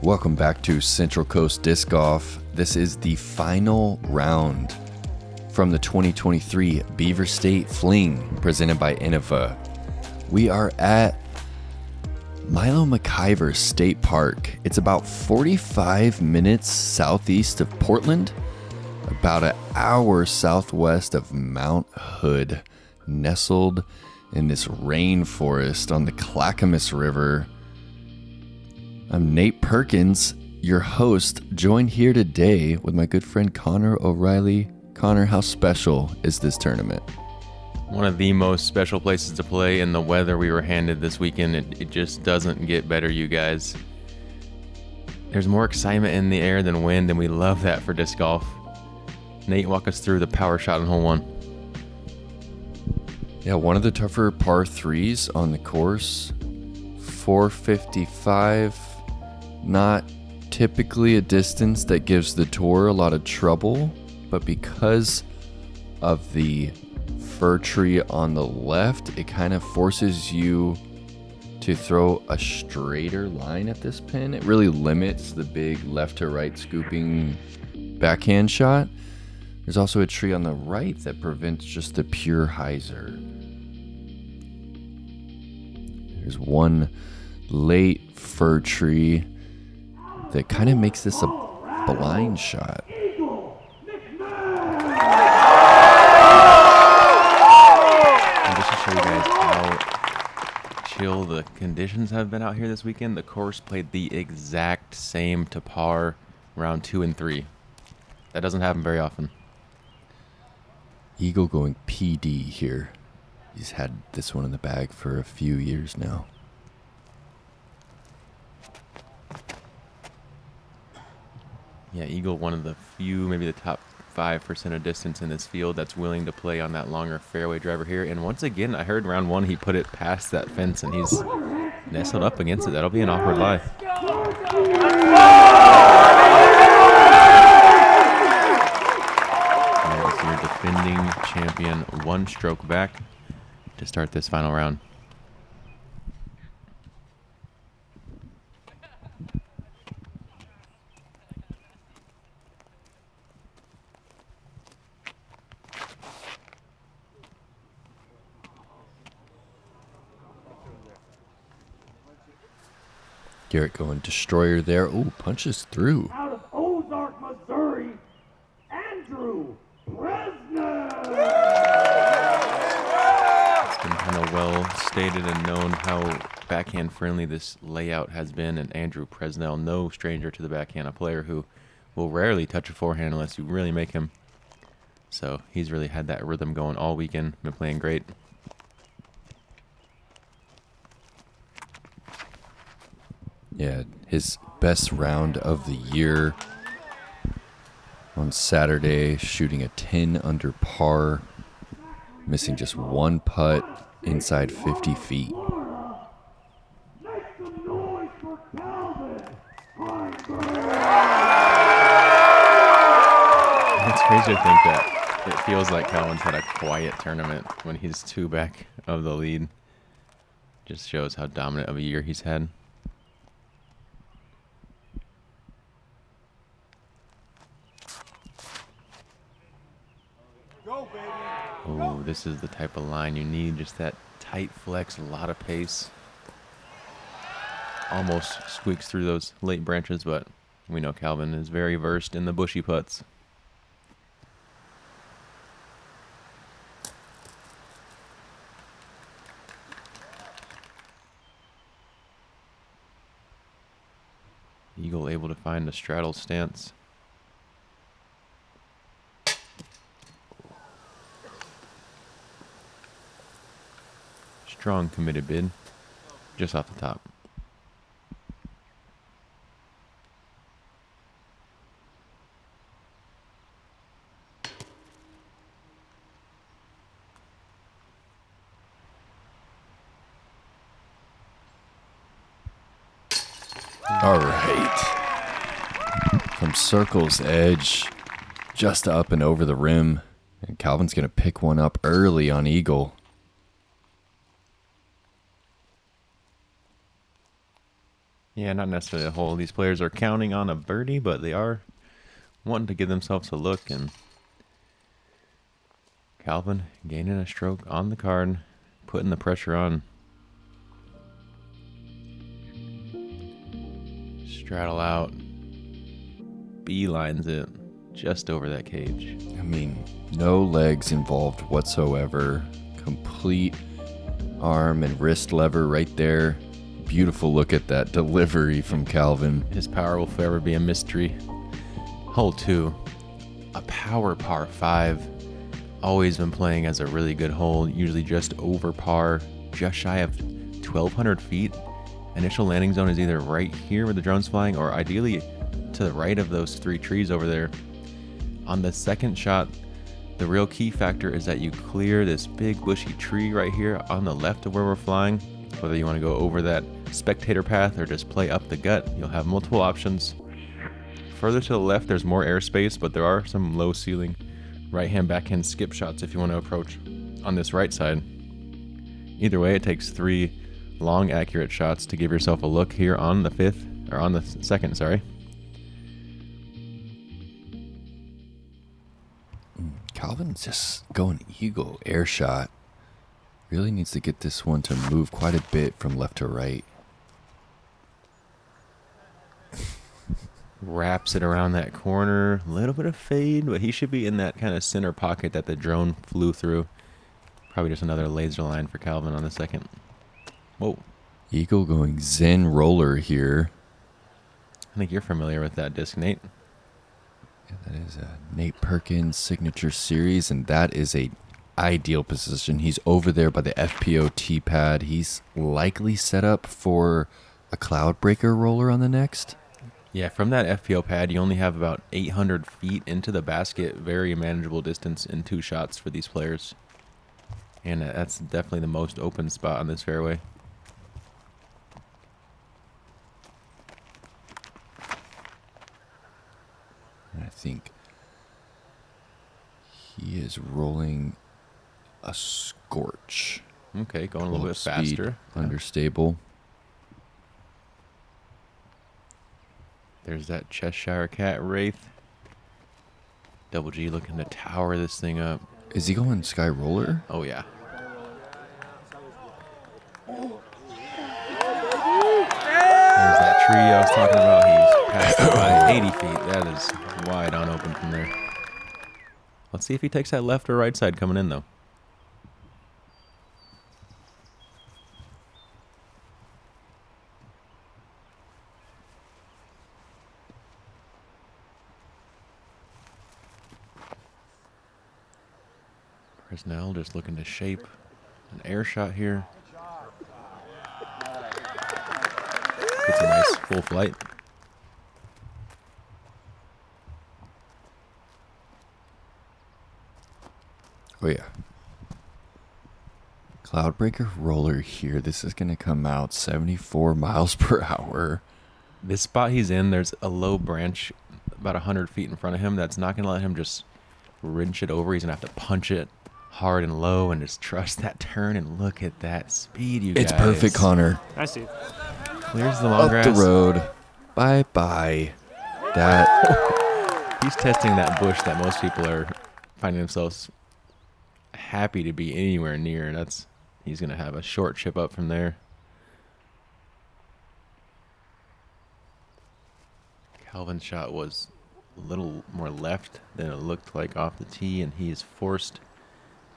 Welcome back to Central Coast Disc Golf. This is the final round from the 2023 Beaver State Fling presented by Innova. We are at Milo McIver State Park. It's about 45 minutes southeast of Portland, about an hour southwest of Mount Hood, nestled in this rainforest on the Clackamas River. I'm Nate Perkins, your host, joined here today with my good friend Connor O'Reilly. Connor, how special is this tournament? One of the most special places to play, and the weather we were handed this weekend, it just doesn't get better, you guys. There's more excitement in the air than wind, and we love that for disc golf. Nate, walk us through the power shot on hole one. Yeah, one of the tougher par threes on the course. 455, not typically a distance that gives the tour a lot of trouble, but because of the fir tree on the left, it kind of forces you to throw a straighter line at this pin. It really limits the big left to right scooping backhand shot. There's also a tree on the right that prevents just the pure hyzer. There's one late fir tree that kind of makes this a blind shot. And just to show you guys how chill the conditions have been out here this weekend, the course played the exact same to par round 2 and 3. That doesn't happen very often. Eagle going PD here. He's had this one in the bag for a few years now. Yeah, Eagle, one of the few, maybe the top 5% of distance in this field that's willing to play on that longer fairway driver here. And once again, I heard round 1 he put it past that fence, and he's nestled up against it. That'll be an awkward lie. There's your defending champion, 1 stroke back to start this final round. Garrett going destroyer there. Oh, punches through. Out of Ozark, Missouri, Andrew Presnell. It's been kind of well stated and known how backhand friendly this layout has been, and Andrew Presnell, no stranger to the backhand, a player who will rarely touch a forehand unless you really make him. So he's really had that rhythm going all weekend, been playing great. Yeah, his best round of the year on Saturday, shooting a 10 under par, missing just 1 putt inside 50 feet. Make some noise for Calvin Heimburg. It's crazy to think that it feels like Calvin's had a quiet tournament when he's 2 back of the lead. Just shows how dominant of a year he's had. Oh, this is the type of line you need. Just that tight flex, a lot of pace. Almost squeaks through those late branches, but we know Calvin is very versed in the bushy putts. Eagle able to find a straddle stance. Strong committed bid, just off the top. All right. From circle's edge, just up and over the rim. And Calvin's going to pick one up early on Eagle. Yeah, not necessarily a hole. These players are counting on a birdie, but they are wanting to give themselves a look. And Calvin gaining a stroke on the card, putting the pressure on. Straddle out. Beelines it just over that cage. I mean, no legs involved whatsoever. Complete arm and wrist lever right there. Beautiful look at that delivery from Calvin. His power will forever be a mystery. Hole 2, a power par 5. Always been playing as a really good hole, usually just over par, just shy of 1,200 feet. Initial landing zone is either right here where the drone's flying or ideally to the right of those 3 trees over there. On the second shot, the real key factor is that you clear this big bushy tree right here on the left of where we're flying. Whether you want to go over that spectator path or just play up the gut, you'll have multiple options. Further to the left, there's more airspace, but there are some low ceiling right-hand, backhand skip shots if you want to approach on this right side. Either way, it takes 3 long, accurate shots to give yourself a look here on the second, sorry. Calvin's just going eagle air shot. Really needs to get this one to move quite a bit from left to right. Wraps it around that corner. A little bit of fade, but he should be in that kind of center pocket that the drone flew through. Probably just another laser line for Calvin on the second. Whoa. Eagle going Zen roller here. I think you're familiar with that disc, Nate. Yeah, that is a Nate Perkins signature series, and that is a ideal position. He's over there by the FPO tee pad. He's likely set up for a cloud breaker roller on the next. Yeah, from that FPO pad, you only have about 800 feet into the basket. Very manageable distance in 2 shots for these players. And that's definitely the most open spot on this fairway. And I think he is rolling a scorch. Okay, going a little bit Speed, faster. understable. There's that Cheshire Cat Wraith. Double G looking to tower this thing up. Is he going sky roller? Oh, yeah. There's that tree I was talking about. He's passed it by 80 feet. That is wide on open from there. Let's see if he takes that left or right side coming in, though. Presnell just looking to shape an air shot here. Gets a nice full flight. Oh, yeah. Cloudbreaker roller here. This is going to come out 74 miles per hour. This spot he's in, there's a low branch about 100 feet in front of him that's not going to let him just wrench it over. He's going to have to punch it hard and low and just trust that turn. And look at that speed, you guys. It's perfect, Connor. I see. Clears the long Up grass. the road. Bye-bye. That... He's testing that bush that most people are finding themselves happy to be anywhere near. He's going to have a short chip up from there. Calvin's shot was a little more left than it looked like off the tee, and he is forced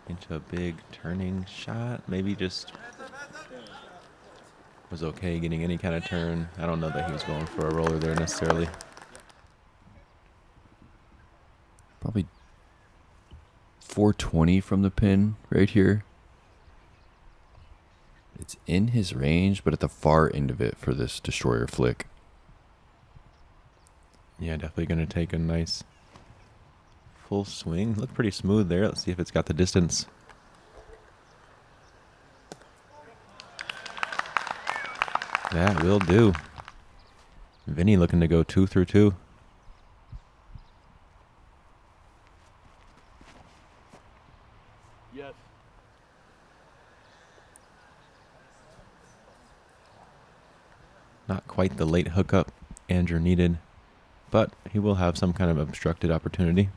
into a big turning shot. Maybe just was okay getting any kind of turn. I don't know that he was going for a roller there necessarily. Probably 420 from the pin right here. It's in his range, but at the far end of it for this destroyer flick. Yeah, definitely going to take a nice full swing. Looked pretty smooth there. Let's see if it's got the distance. That will do. Vinny looking to go 2 through 2. Yes. Not quite the late hookup Andrew needed, but he will have some kind of obstructed opportunity.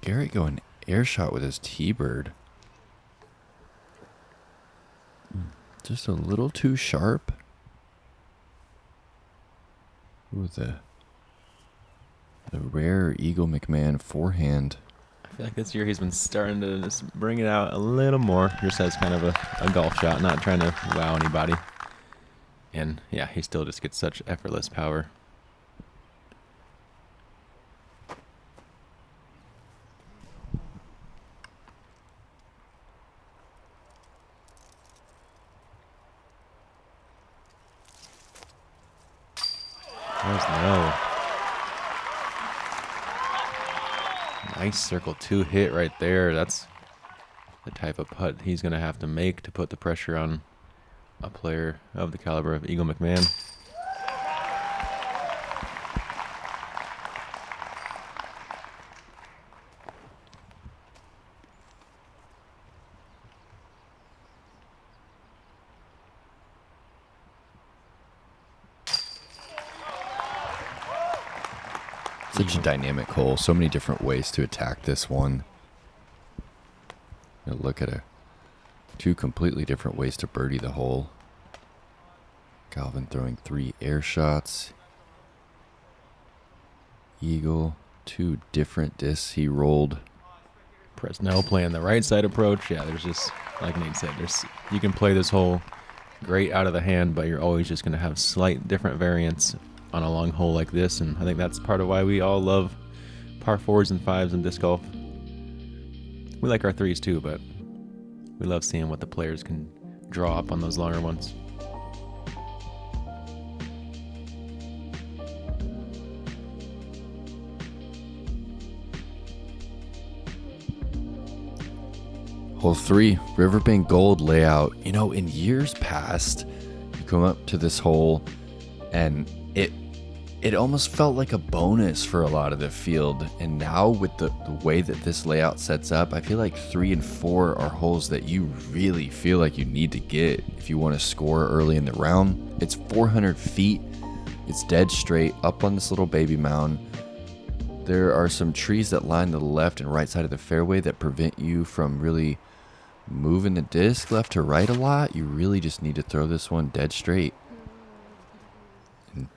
Garrett going air shot with his T-bird. Just a little too sharp. Ooh, the rare Eagle McMahon forehand. I feel like this year he's been starting to just bring it out a little more. Just as kind of a golf shot, not trying to wow anybody. And yeah, he still just gets such effortless power. Presnell. Nice circle 2 hit right there. That's the type of putt he's going to have to make to put the pressure on a player of the caliber of Eagle McMahon. Such a dynamic hole. So many different ways to attack this one. Look at 2 completely different ways to birdie the hole. Calvin throwing 3 air shots. Eagle, 2 different discs he rolled. Presnell playing the right side approach. Yeah, there's just, like Nate said, you can play this hole great out of the hand, but you're always just going to have slight different variants on a long hole like this, and I think that's part of why we all love par 4s and 5s in disc golf. We like our 3s too, but we love seeing what the players can draw up on those longer ones. Hole 3, Riverbank Gold layout. You know, in years past, you come up to this hole and it almost felt like a bonus for a lot of the field. And now with the way that this layout sets up, I feel like 3 and 4 are holes that you really feel like you need to get if you want to score early in the round. It's 400 feet. It's dead straight up on this little baby mound. There are some trees that line the left and right side of the fairway that prevent you from really moving the disc left to right a lot. You really just need to throw this one dead straight. And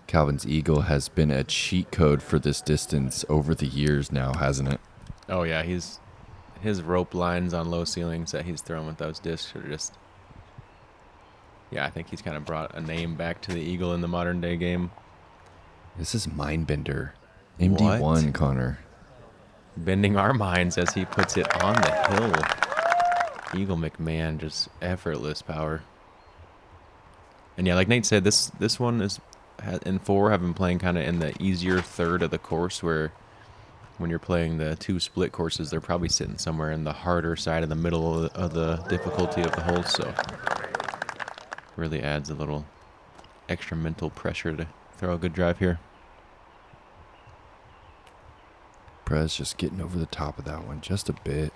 Calvin's Eagle has been a cheat code for this distance over the years now, hasn't it? Oh yeah, his rope lines on low ceilings that he's throwing with those discs are just, yeah, I think he's kind of brought a name back to the Eagle in the modern day game. This is Mindbender. MD1, What? Connor. Bending our minds as he puts it on the hill. Eagle McMahon, just effortless power. And yeah, like Nate said, this one is in 4 have been playing kind of in the easier third of the course, where when you're playing the 2 split courses, they're probably sitting somewhere in the harder side of the middle of the difficulty of the hole. So really adds a little extra mental pressure to throw a good drive here. Prez just getting over the top of that one just a bit.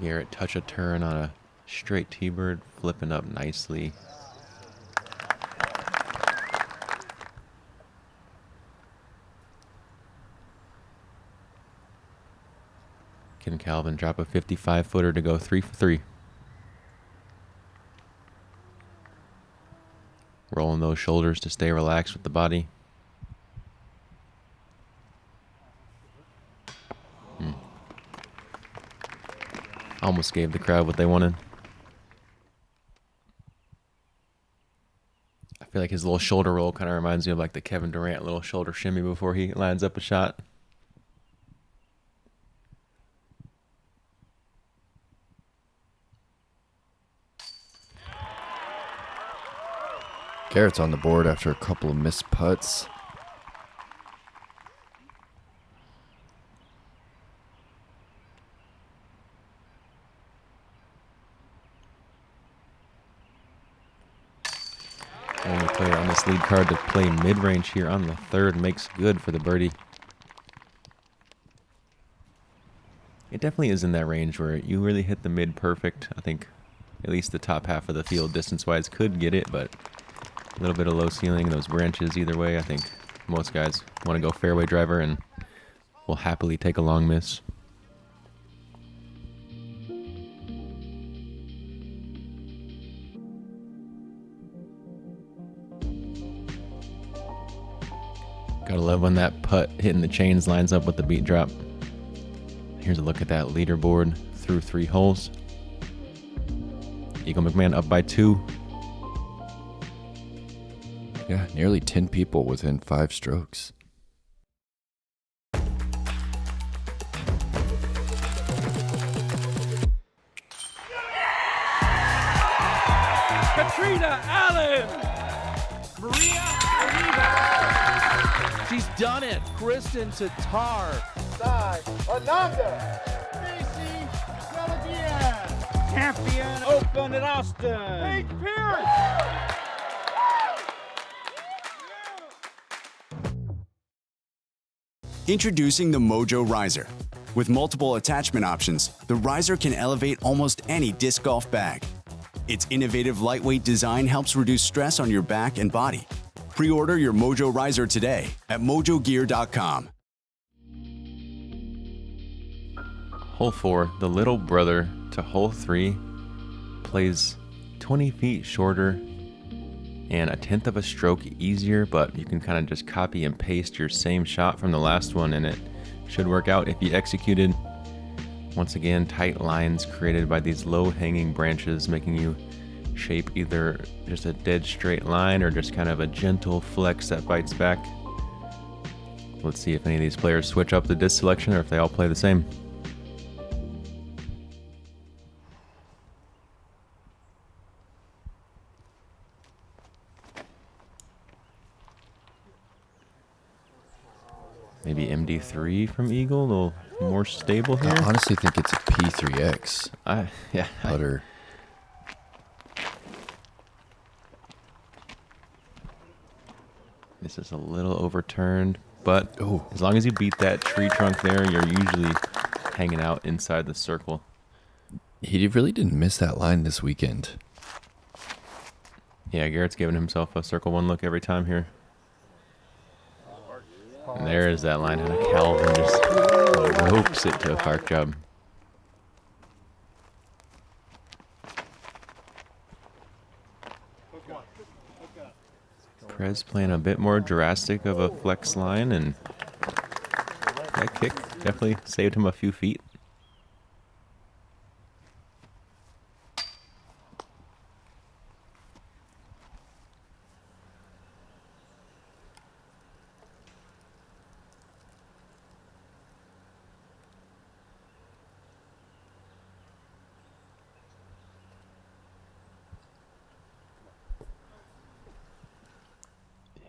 Garrett touch a turn on a straight T-bird, flipping up nicely. Can Calvin drop a 55-footer to go 3 for 3? Rolling those shoulders to stay relaxed with the body. Almost gave the crowd what they wanted. I feel like his little shoulder roll kind of reminds me of like the Kevin Durant little shoulder shimmy before he lines up a shot. Garrett's on the board after a couple of missed putts. Only player on this lead card to play mid-range here on the third makes good for the birdie. It definitely is in that range where you really hit the mid perfect. I think at least the top half of the field distance-wise could get it, but a little bit of low ceiling, those branches either way. I think most guys want to go fairway driver and will happily take a long miss. Gotta love when that putt hitting the chains lines up with the beat drop. Here's a look at that leaderboard through 3 holes. Eagle McMahon up by 2. Yeah, nearly 10 people within 5 strokes. Katrina Allen! Maria Oliva! She's done it! Kristen Tatar! Sai Ananda! Stacy Galadia! Champion Open at Austin! Paige Pierce! Introducing the Mojo Riser. With multiple attachment options, the riser can elevate almost any disc golf bag. Its innovative lightweight design helps reduce stress on your back and body. Pre-order your Mojo Riser today at mojogear.com. Hole 4, the little brother to hole 3, plays 20 feet shorter and a tenth of a stroke easier, but you can kind of just copy and paste your same shot from the last one and it should work out if you executed. Once again, tight lines created by these low-hanging branches, making you shape either just a dead straight line or just kind of a gentle flex that bites back. Let's see if any of these players switch up the disc selection or if they all play the same. Maybe MD3 from Eagle, a little more stable here. I honestly think it's a P3X putter. This is a little overturned, but as long as you beat that tree trunk there, you're usually hanging out inside the circle. He really didn't miss that line this weekend. Yeah, Garrett's giving himself a circle 1 look every time here. And there's that line, and Calvin just ropes it to a park job. Prez playing a bit more drastic of a flex line, and that kick definitely saved him a few feet.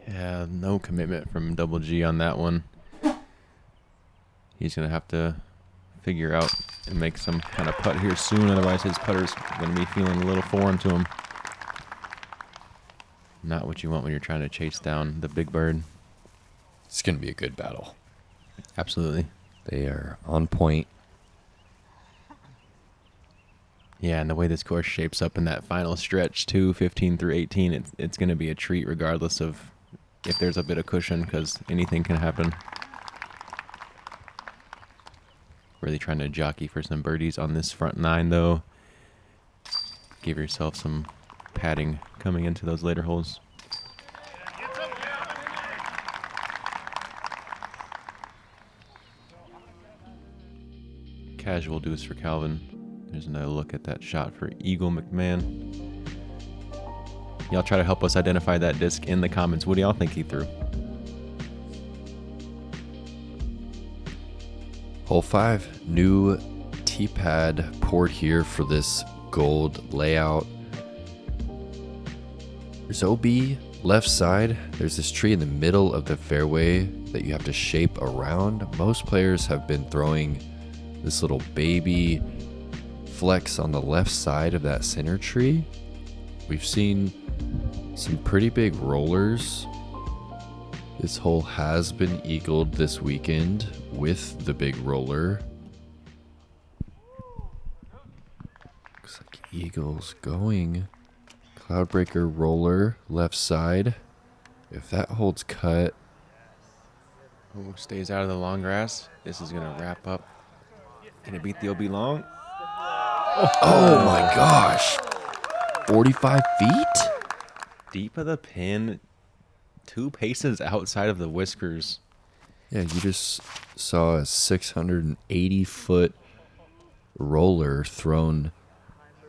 Yeah, no commitment from Double G on that one. He's going to have to figure out and make some kind of putt here soon, otherwise his putter's going to be feeling a little foreign to him. Not what you want when you're trying to chase down the big bird. It's going to be a good battle. Absolutely. They are on point. Yeah, and the way this course shapes up in that final stretch, too, 15 through 18, it's going to be a treat regardless of if there's a bit of cushion, because anything can happen. Really trying to jockey for some birdies on this front 9, though. Give yourself some padding coming into those later holes. Casual deuce for Calvin. There's another look at that shot for Eagle McMahon. Y'all try to help us identify that disc in the comments. What do y'all think he threw? Hole 5, new tee pad poured here for this gold layout. There's OB left side. There's this tree in the middle of the fairway that you have to shape around. Most players have been throwing this little baby flex on the left side of that center tree. We've seen some pretty big rollers. This hole has been eagled this weekend with the big roller. Eagles going. Cloudbreaker roller, left side. If that holds cut. Oh, stays out of the long grass. This is going to wrap up. Can it beat the OB long? Oh my gosh. 45 feet? Deep of the pin. 2 paces outside of the whiskers. Yeah, you just saw a 680-foot roller thrown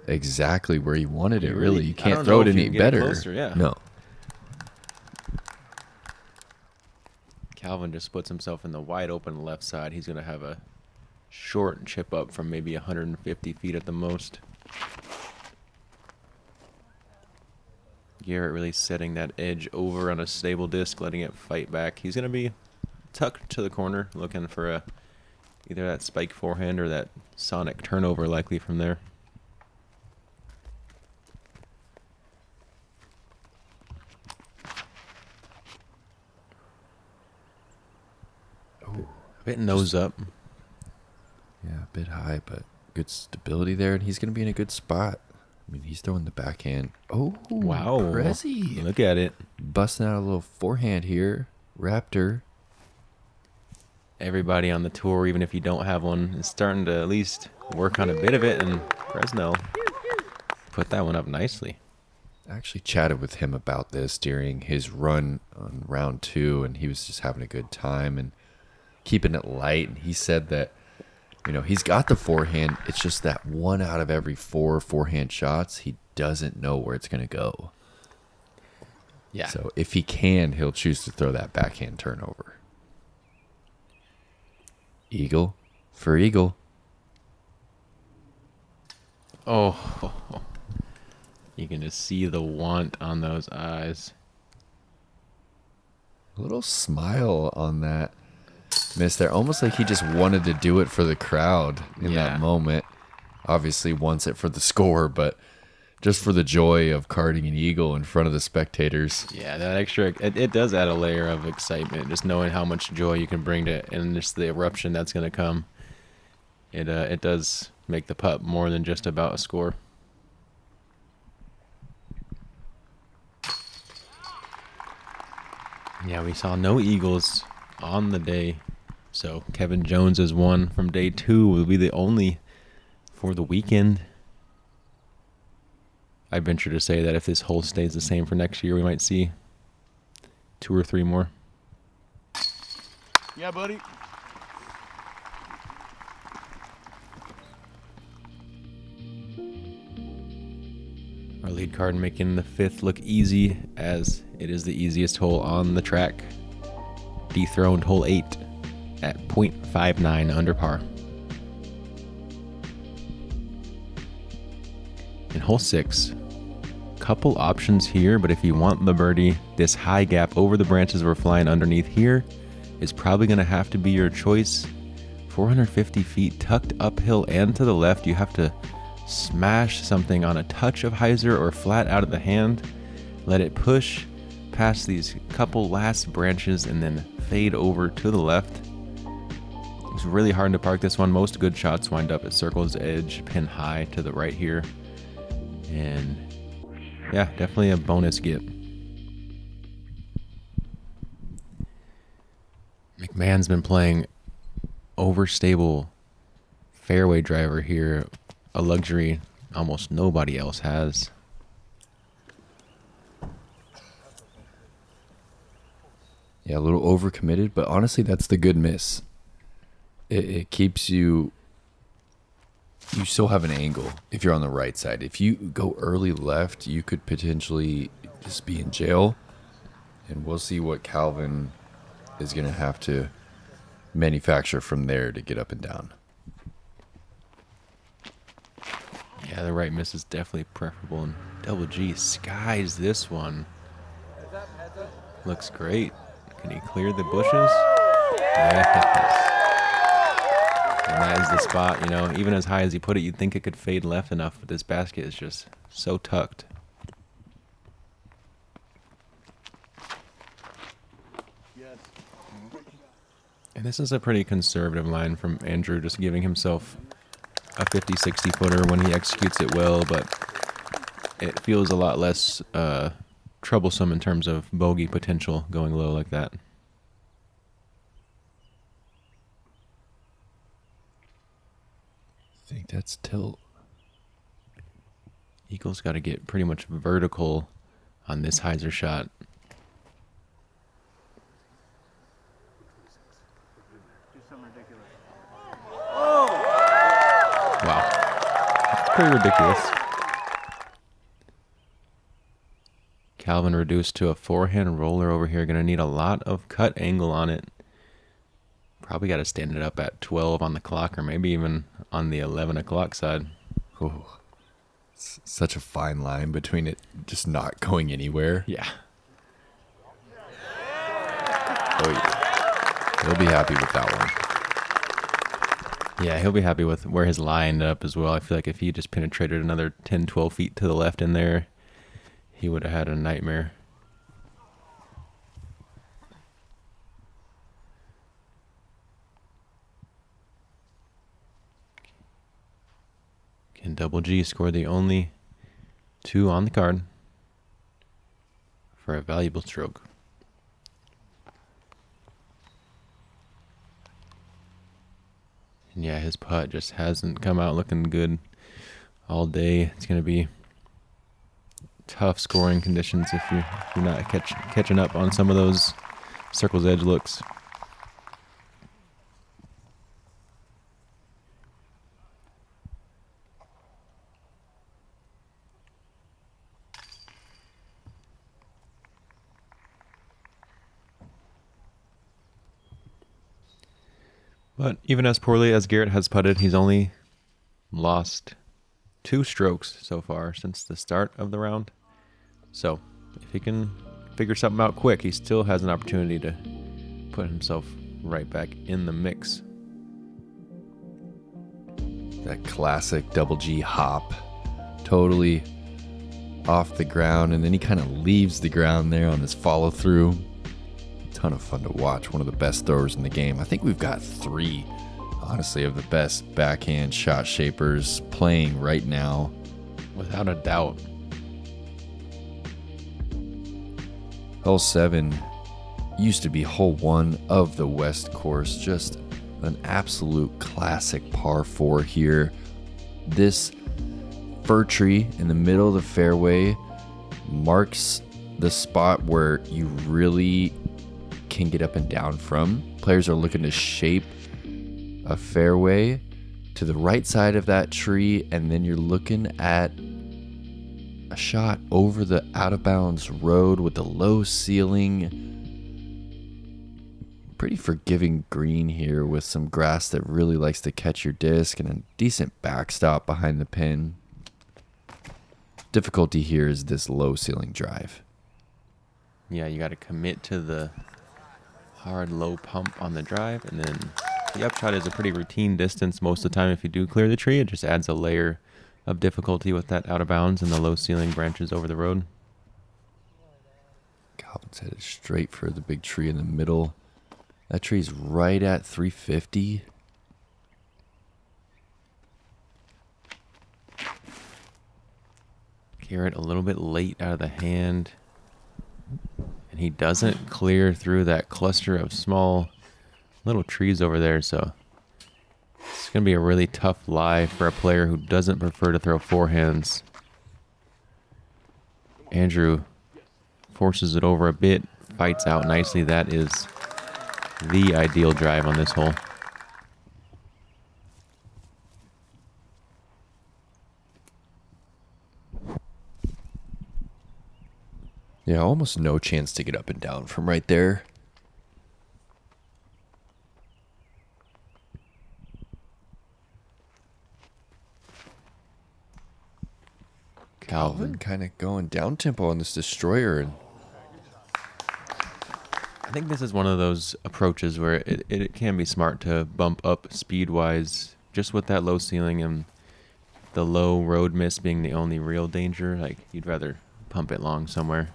exactly where you wanted it, really. You can't throw it any better. Closer, yeah. No. Calvin just puts himself in the wide open left side. He's going to have a short chip up from maybe 150 feet at the most. Garrett really setting that edge over on a stable disc, letting it fight back. He's going to be tucked to the corner, looking for either that spike forehand or that sonic turnover likely from there. A bit nose up. Yeah, a bit high, but good stability there, and he's going to be in a good spot. I mean, he's throwing the backhand. Oh, Wow. Prezi. Look at it. Busting out a little forehand here. Raptor. Everybody on the tour, even if you don't have one, is starting to at least work on a bit of it, and Presnell put that one up nicely. I actually chatted with him about this during his run on round 2, and he was just having a good time and keeping it light. And he said that, you know, he's got the forehand. It's just that 1 out of every 4 forehand shots, he doesn't know where it's going to go. Yeah. So if he can, he'll choose to throw that backhand turnover. Eagle for eagle. Oh, you can just see the want on those eyes. A little smile on that miss there. Almost like he just wanted to do it for the crowd in that moment. Obviously wants it for the score, but just for the joy of carding an eagle in front of the spectators. Yeah, that extra, it does add a layer of excitement, just knowing how much joy you can bring to, and just the eruption that's going to come. It does make the putt more than just about a score. Yeah, we saw no eagles on the day, so Kevin Jones is one from day 2. Will be the only for the weekend. I venture to say that if this hole stays the same for next year, we might see 2 or 3 more. Yeah, buddy. Our lead card making the 5th look easy, as it is the easiest hole on the track. Dethroned hole 8 at .59 under par. In hole 6, couple options here, but if you want the birdie, this high gap over the branches we're flying underneath here is probably going to have to be your choice. 450 feet tucked uphill and to the left. You have to smash something on a touch of hyzer or flat out of the hand. Let it push past these couple last branches and then fade over to the left. It's really hard to park this one. Most good shots wind up at circle's edge, pin high to the right here. And yeah, definitely a bonus get. McMahon's been playing overstable fairway driver here, a luxury almost nobody else has. Yeah, a little overcommitted, but honestly, that's the good miss. It keeps you still have an angle if you're on the right side. If you go early left, you could potentially just be in jail. And we'll see what Calvin is going to have to manufacture from there to get up and down. Yeah, the right miss is definitely preferable. And Double G skies this one. Looks great. Can he clear the bushes? Yes. And that is the spot, you know, even as high as he put it, you'd think it could fade left enough, but this basket is just so tucked. And this is a pretty conservative line from Andrew, just giving himself a 50-60 footer when he executes it well, but it feels a lot less troublesome in terms of bogey potential going low like that. I think that's tilt. Eagles got to get pretty much vertical on this hyzer shot. Wow. That's pretty ridiculous. Calvin reduced to a forehand roller over here. Going to need a lot of cut angle on it. Probably got to stand it up at 12 on the clock or maybe even on the 11 o'clock side. Ooh. It's such a fine line between it just not going anywhere. Yeah. Oh, yeah. He'll be happy with that one. Yeah, he'll be happy with where his lie ended up as well. I feel like if he just penetrated another 10, 12 feet to the left in there, he would have had a nightmare. Can Double G score the only 2 on the card for a valuable stroke? And yeah, his putt just hasn't come out looking good all day. It's going to be tough scoring conditions if you're not catching up on some of those circle's edge looks. But even as poorly as Garrett has putted, he's only lost 2 strokes so far since the start of the round. So if he can figure something out quick, he still has an opportunity to put himself right back in the mix. That classic Double G hop. Totally off the ground, and then he kind of leaves the ground there on his follow through. Ton of fun to watch. One of the best throwers in the game. I think we've got 3, honestly, of the best backhand shot shapers playing right now. Without a doubt. Hole 7 used to be hole 1 of the West course. Just an absolute classic par 4 here. This fir tree in the middle of the fairway marks the spot where you really can get up and down from. Players are looking to shape a fairway to the right side of that tree, and then you're looking at a shot over the out of bounds road with the low ceiling. Pretty forgiving green here with some grass that really likes to catch your disc and a decent backstop behind the pin. Difficulty here is this low ceiling drive. Yeah, you got to commit to the hard low pump on the drive, and then the upshot is a pretty routine distance most of the time. If you do clear the tree, it just adds a layer of difficulty with that out of bounds and the low ceiling branches over the road. Calvin's headed straight for the big tree in the middle. That tree's right at 350. Garrett a little bit late out of the hand, and he doesn't clear through that cluster of small little trees over there, so it's going to be a really tough lie for a player who doesn't prefer to throw forehands. Andrew forces it over a bit, fights out nicely. That is the ideal drive on this hole. Yeah, almost no chance to get up and down from right there. Calvin kind of going down tempo on this destroyer. And I think this is one of those approaches where it can be smart to bump up speed-wise, just with that low ceiling and the low road miss being the only real danger. Like, you'd rather pump it long somewhere.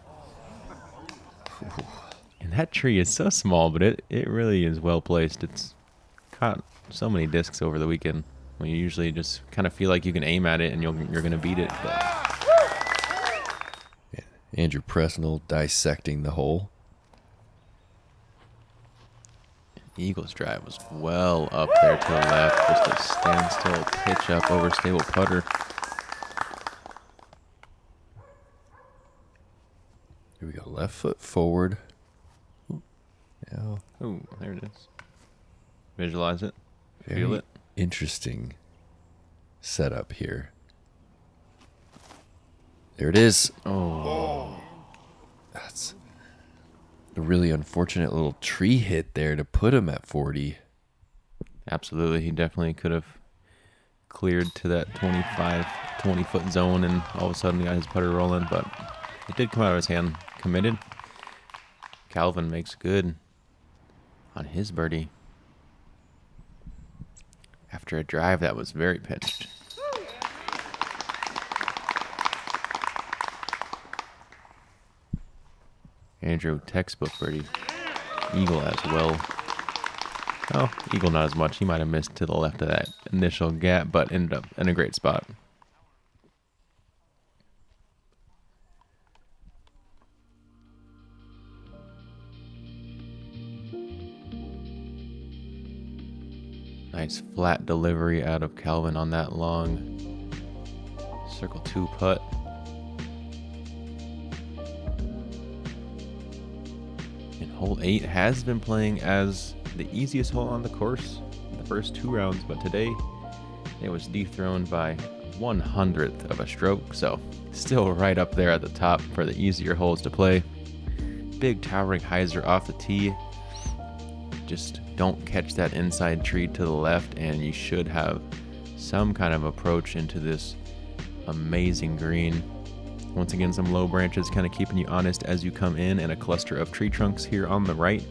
And that tree is so small, but it really is well placed. It's caught so many discs over the weekend. when you usually just kind of feel like you can aim at it and you're going to beat it. But Andrew Presnell dissecting the hole. Eagles drive was well up there to the left. Just a standstill pitch up over stable putter. Here we go. Left foot forward. Yeah. Oh, there it is. Visualize it. Very Feel it. interesting setup here. There it is. Oh. That's a really unfortunate little tree hit there to put him at 40. Absolutely. He definitely could have cleared to that 20-foot zone and all of a sudden got his putter rolling, but it did come out of his hand. Committed. Calvin makes good on his birdie after a drive that was very pinched. Andrew, textbook birdie. Eagle as well. Oh, Eagle not as much. He might have missed to the left of that initial gap, but ended up in a great spot. Nice flat delivery out of Calvin on that long circle 2 putt. And hole 8 has been playing as the easiest hole on the course in the first 2 rounds, but today it was dethroned by 1/100th of a stroke, so still right up there at the top for the easier holes to play. Big towering hyzer off the tee. Just don't catch that inside tree to the left, and you should have some kind of approach into this amazing green. Once again, some low branches kind of keeping you honest as you come in, and a cluster of tree trunks here on the right.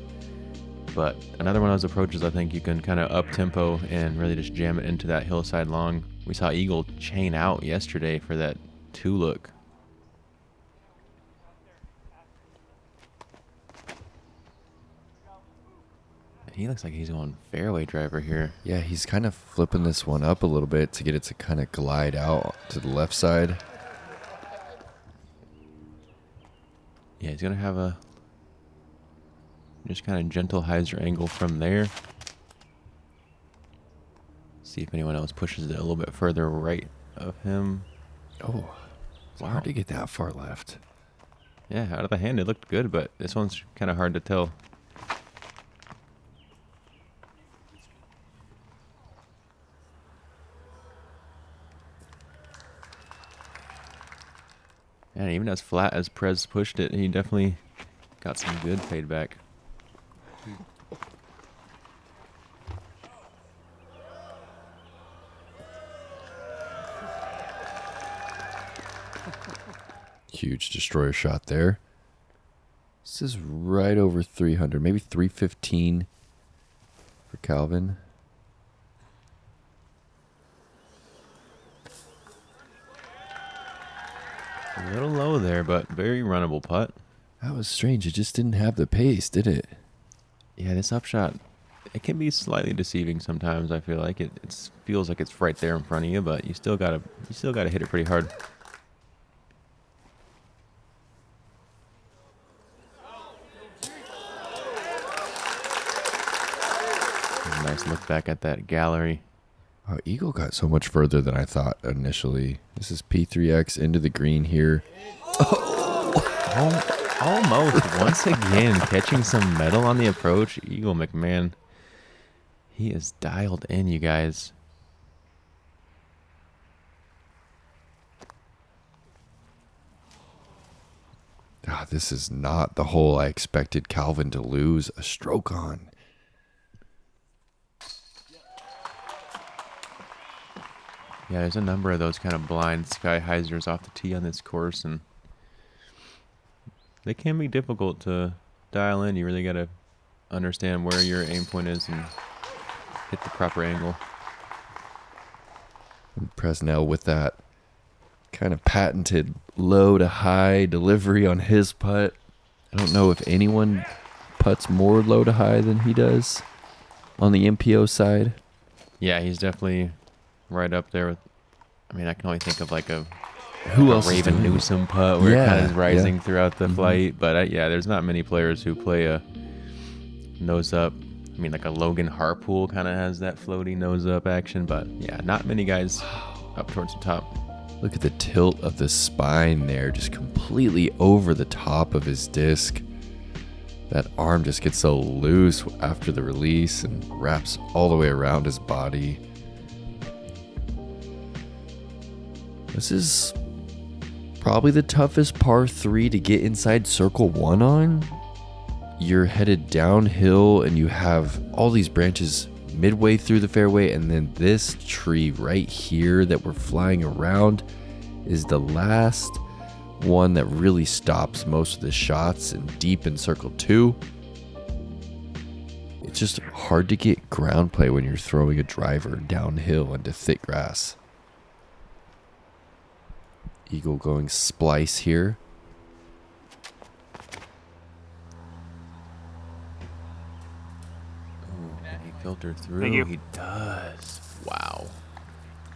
But another one of those approaches, I think you can kind of up tempo and really just jam it into that hillside long. We saw Eagle chain out yesterday for that 2 look. He looks like he's going fairway driver here. Yeah, he's kind of flipping this one up a little bit to get it to kind of glide out to the left side. Yeah, he's going to have a just kind of gentle hyzer angle from there. See if anyone else pushes it a little bit further right of him. Oh, it's hard to get that far left. Yeah, out of the hand it looked good, but this one's kind of hard to tell. And even as flat as Prez pushed it, he definitely got some good fade back. Huge destroyer shot there. This is right over 300, maybe 315 for Calvin. A little low there, but very runnable putt. That was strange. It just didn't have the pace, did it? Yeah, this upshot, it can be slightly deceiving sometimes. I feel like it feels like it's right there in front of you, but you still gotta hit it pretty hard. Nice look back at that gallery. Oh, Eagle got so much further than I thought initially. This is P3X into the green here. Almost once again catching some metal on the approach. Eagle McMahon, he is dialed in, you guys. Ah, this is not the hole I expected Calvin to lose a stroke on. Yeah, there's a number of those kind of blind sky hyzers off the tee on this course, and they can be difficult to dial in. You really got to understand where your aim point is and hit the proper angle. And Presnell with that kind of patented low to high delivery on his putt. I don't know if anyone putts more low to high than he does on the MPO side. Yeah, he's definitely right up there with. I mean, I can only think of like a Who else is Raven doing it? Newsom putt where it kind of is rising yeah. throughout the flight. But yeah, there's not many players who play a nose up. I mean, like a Logan Harpool kind of has that floaty nose up action, but yeah, not many guys up towards the top. Look at the tilt of the spine there, just completely over the top of his disc. That arm just gets so loose after the release and wraps all the way around his body. This is probably the toughest par 3 to get inside circle 1 on. You're headed downhill and you have all these branches midway through the fairway, and then this tree right here that we're flying around is the last one that really stops most of the shots, and deep in circle 2. It's just hard to get ground play when you're throwing a driver downhill into thick grass. Eagle going splice here. Can he filter through? Thank you. He does. Wow.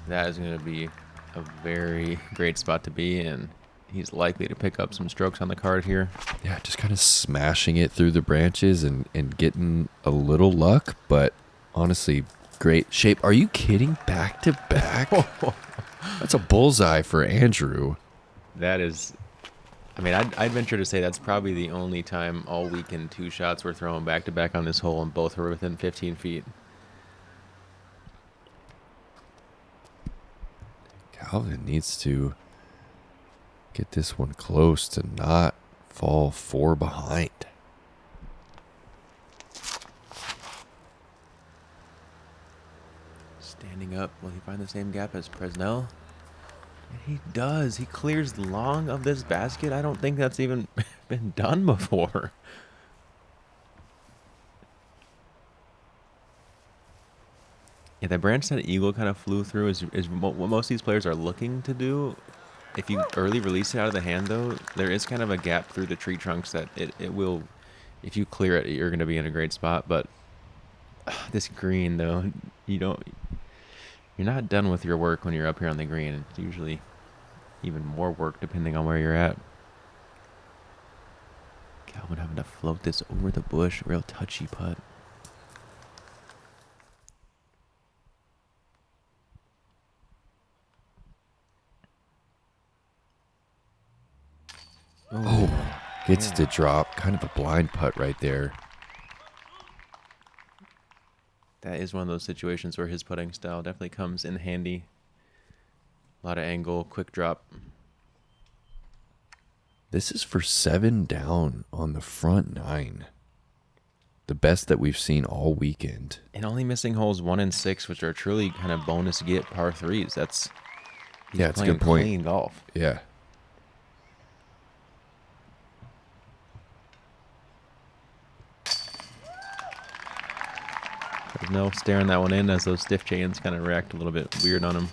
That is going to be a very great spot to be in. He's likely to pick up some strokes on the card here. Yeah, just kind of smashing it through the branches and getting a little luck, but honestly, great shape. Are you kidding? Back to back? That's a bullseye for Andrew. That is, I mean, I'd venture to say that's probably the only time all weekend 2 shots were thrown back to back on this hole, and both were within 15 feet. Calvin needs to get this one close to not fall 4 behind. Standing up, will he find the same gap as Presnell? And he does. He clears long of this basket. I don't think that's even been done before. Yeah, the branch that Eagle kind of flew through is what most of these players are looking to do. If you early release it out of the hand, though, there is kind of a gap through the tree trunks that it will, if you clear it, you're going to be in a great spot. But this green, though, you're not done with your work when you're up here on the green. It's usually even more work depending on where you're at. Calvin having to float this over the bush, real touchy putt. Oh, gets to drop. Kind of a blind putt right there. That is one of those situations where his putting style definitely comes in handy. A lot of angle, quick drop. This is for 7 down on the front 9. The best that we've seen all weekend. And only missing holes 1 and 6, which are truly kind of bonus get par 3s. That's Yeah, it's a playing good point. clean golf. Yeah. There's no staring that one in as those stiff chains kind of react a little bit weird on him.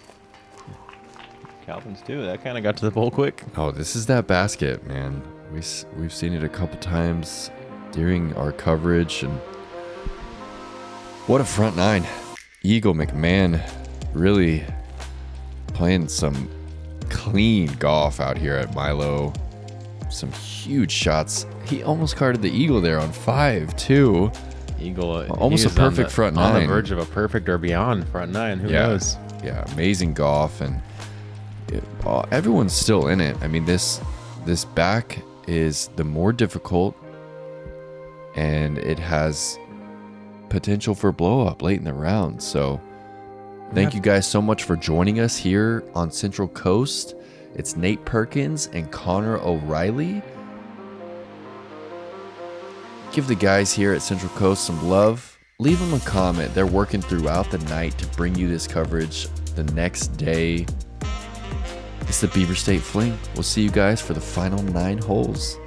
Calvin's too. That kind of got to the bowl quick. Oh, this is that basket, man. We've seen it a couple times during our coverage, and what a front 9. Eagle McMahon really playing some clean golf out here at Milo. Some huge shots. He almost carded the eagle there on 5 too. Eagle Almost he a was on perfect front on 9. the verge of a perfect or beyond front 9. Who Yeah. knows? Yeah, amazing golf, and everyone's still in it. I mean, this back is the more difficult, and it has potential for blow up late in the round. So thank you guys so much for joining us here on Central Coast. It's Nate Perkins and Connor O'Reilly. Give the guys here at Central Coast some love. Leave them a comment. They're working throughout the night to bring you this coverage the next day. It's the Beaver State Fling. We'll see you guys for the final 9 holes.